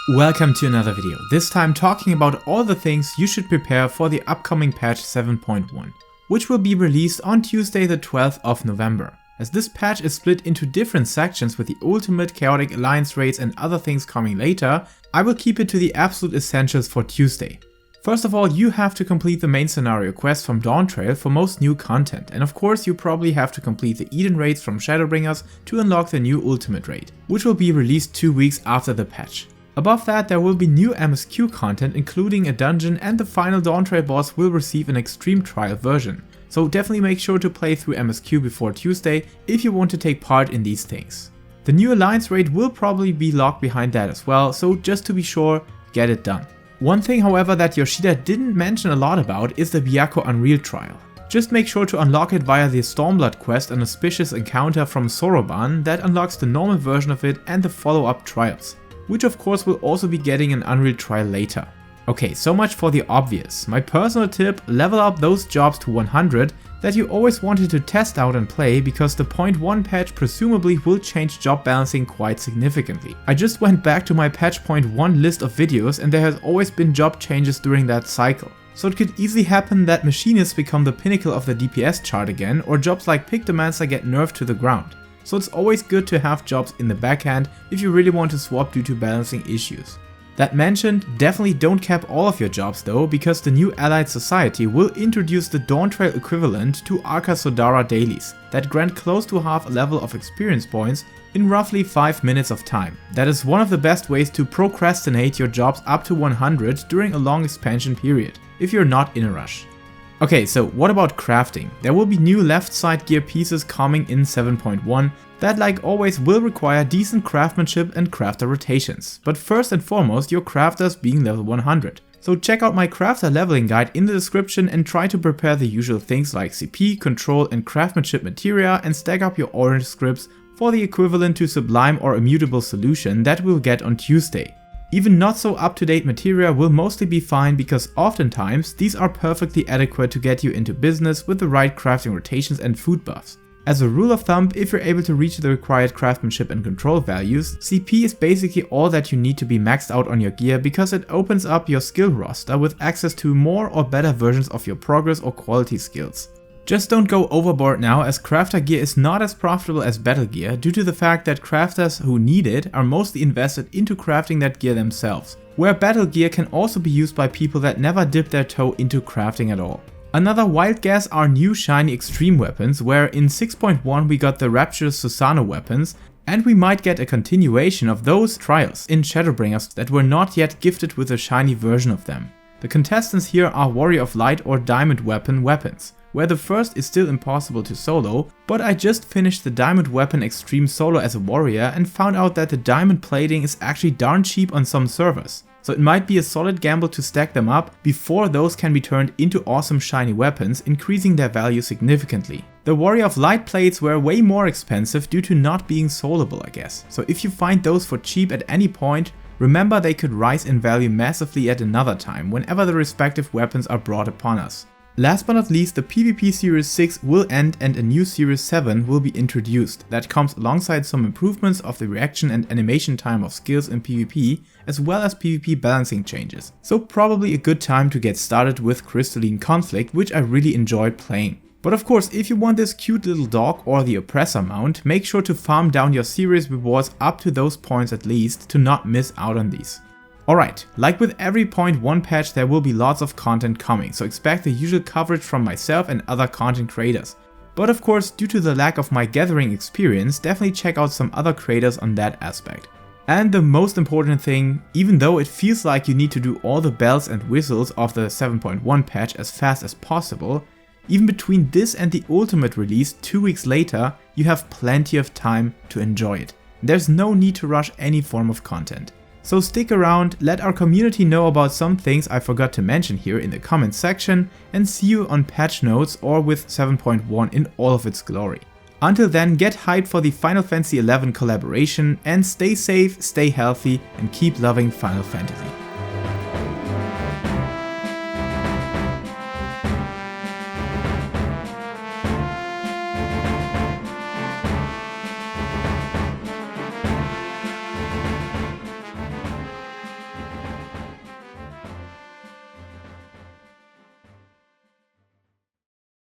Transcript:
Welcome to another video, this time talking about all the things you should prepare for the upcoming patch 7.1, which will be released on Tuesday the 12th of November. As this patch is split into different sections with the ultimate, chaotic alliance raids and other things coming later, I will keep it to the absolute essentials for Tuesday. First of all, you have to complete the main scenario quest from Dawntrail for most new content, and of course you probably have to complete the Eden raids from Shadowbringers to unlock the new ultimate raid, which will be released 2 weeks after the patch. Above that, there will be new MSQ content, including a dungeon, and the final Dawntrail boss will receive an extreme trial version. So definitely make sure to play through MSQ before Tuesday if you want to take part in these things. The new alliance raid will probably be locked behind that as well, so just to be sure, get it done. One thing however that Yoshida didn't mention a lot about is the Byakko Unreal trial. Just make sure to unlock it via the Stormblood quest, an auspicious encounter from Soroban that unlocks the normal version of it and the follow-up trials, which of course will also be getting an Unreal trial later. Okay, so much for the obvious. My personal tip, level up those jobs to 100 that you always wanted to test out and play, because the 0.1 patch presumably will change job balancing quite significantly. I just went back to my patch 0.1 list of videos and there has always been job changes during that cycle. So it could easily happen that machinists become the pinnacle of the DPS chart again, or jobs like Pictomancer get nerfed to the ground. So it's always good to have jobs in the backhand if you really want to swap due to balancing issues. That mentioned, definitely don't cap all of your jobs though, because the new Allied Society will introduce the Dawntrail equivalent to Arca Sodara dailies that grant close to half a level of experience points in roughly 5 minutes of time. That is one of the best ways to procrastinate your jobs up to 100 during a long expansion period, if you're not in a rush. Okay, so what about crafting? There will be new left side gear pieces coming in 7.1 that, like always, will require decent craftsmanship and crafter rotations, but first and foremost your crafters being level 100. So check out my crafter leveling guide in the description and try to prepare the usual things like CP, control and craftsmanship materia, and stack up your orange scripts for the equivalent to Sublime or Immutable solution that we'll get on Tuesday. Even not so up-to-date materia will mostly be fine, because oftentimes these are perfectly adequate to get you into business with the right crafting rotations and food buffs. As a rule of thumb, if you're able to reach the required craftsmanship and control values, CP is basically all that you need to be maxed out on your gear, because it opens up your skill roster with access to more or better versions of your progress or quality skills. Just don't go overboard now, as crafter gear is not as profitable as battle gear due to the fact that crafters who need it are mostly invested into crafting that gear themselves, where battle gear can also be used by people that never dip their toe into crafting at all. Another wild guess are new shiny extreme weapons, where in 6.1 we got the Rapturous Susano weapons, and we might get a continuation of those trials in Shadowbringers that were not yet gifted with a shiny version of them. The contestants here are Warrior of Light or Diamond Weapon weapons, where the first is still impossible to solo, but I just finished the Diamond Weapon Extreme solo as a warrior and found out that the diamond plating is actually darn cheap on some servers. So it might be a solid gamble to stack them up before those can be turned into awesome shiny weapons, increasing their value significantly. The Warrior of Light plates were way more expensive due to not being soloable, I guess. So if you find those for cheap at any point, remember they could rise in value massively at another time whenever the respective weapons are brought upon us. Last but not least, the PvP Series 6 will end and a new Series 7 will be introduced that comes alongside some improvements of the reaction and animation time of skills in PvP, as well as PvP balancing changes. So probably a good time to get started with Crystalline Conflict, which I really enjoyed playing. But of course, if you want this cute little dog or the Oppressor mount, make sure to farm down your series rewards up to those points at least to not miss out on these. Alright, like with every 0.1 patch, there will be lots of content coming, so expect the usual coverage from myself and other content creators. But of course, due to the lack of my gathering experience, definitely check out some other creators on that aspect. And the most important thing, even though it feels like you need to do all the bells and whistles of the 7.1 patch as fast as possible, even between this and the ultimate release 2 weeks later, you have plenty of time to enjoy it. There's no need to rush any form of content. So stick around, let our community know about some things I forgot to mention here in the comments section, and see you on patch notes or with 7.1 in all of its glory. Until then, get hyped for the Final Fantasy XI collaboration, and stay safe, stay healthy, and keep loving Final Fantasy.